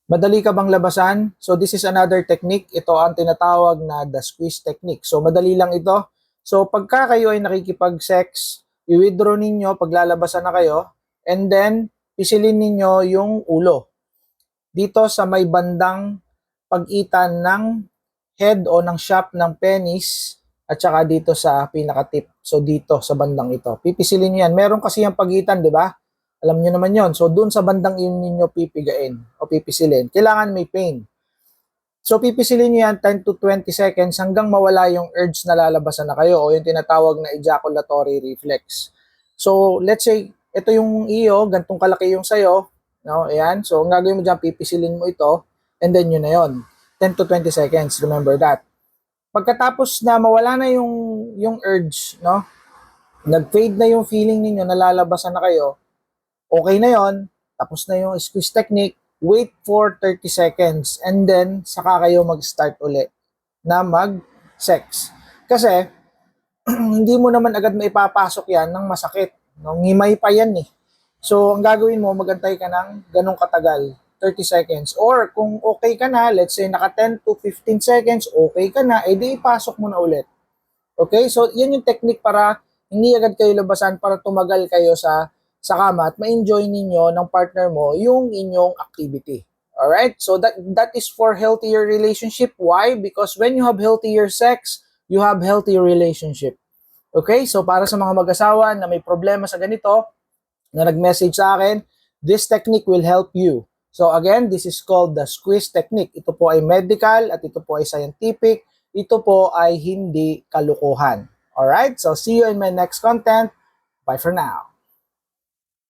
Madali ka bang labasan? So this is another technique. Ito ang tinatawag na the squeeze technique. So madali lang ito. So pagka kayo ay nakikipag-sex, i-withdraw ninyo, paglalabasan na kayo, and then pisilin ninyo yung ulo. Dito sa may bandang pagitan ng head o ng shaft ng penis at saka dito sa pinaka-tip. So dito sa bandang ito. Pipisilin niyo yan. Meron kasi yung pagitan, di ba? Alam niyo naman yon. So doon sa bandang yun ninyo pipigain o pipisilin. Kailangan may pain. So pipisilin niyo yan 10 to 20 seconds hanggang mawala yung urge na lalabasan na kayo o yung tinatawag na ejaculatory reflex. So let's say ito yung iyo, gantong kalaki yung sayo, no? Ayan. So ang gagawin mo diyan, pipisilin mo ito and then yun na yun. 10 to 20 seconds, remember that. Pagkatapos na mawala na yung urge, no? Nag-fade na yung feeling ninyo, nalalabasan na kayo, okay na yon, tapos na yung squeeze technique, wait for 30 seconds and then saka kayo mag-start uli na mag-sex. Kasi hindi mo naman agad maipapasok yan ng masakit. No? Ngimay pa yan eh. So, ang gagawin mo, magantay ka ng ganong katagal, 30 seconds. Or kung okay ka na, let's say naka 10 to 15 seconds, okay ka na, edi ipasok mo na ulit. Okay? So, yan yung technique para hindi agad kayo labasan, para tumagal kayo sa kama at ma-enjoy ninyo ng partner mo yung inyong activity. Alright? So that is for healthier relationship. Why? Because when you have healthier sex, you have healthier relationship. Okay? So para sa mga mag-asawa na may problema sa ganito, na nag-message sa akin, this technique will help you. So again, this is called the squeeze technique. Ito po ay medical at ito po ay scientific. Ito po ay hindi kalukuhan. Alright? So see you in my next content. Bye for now.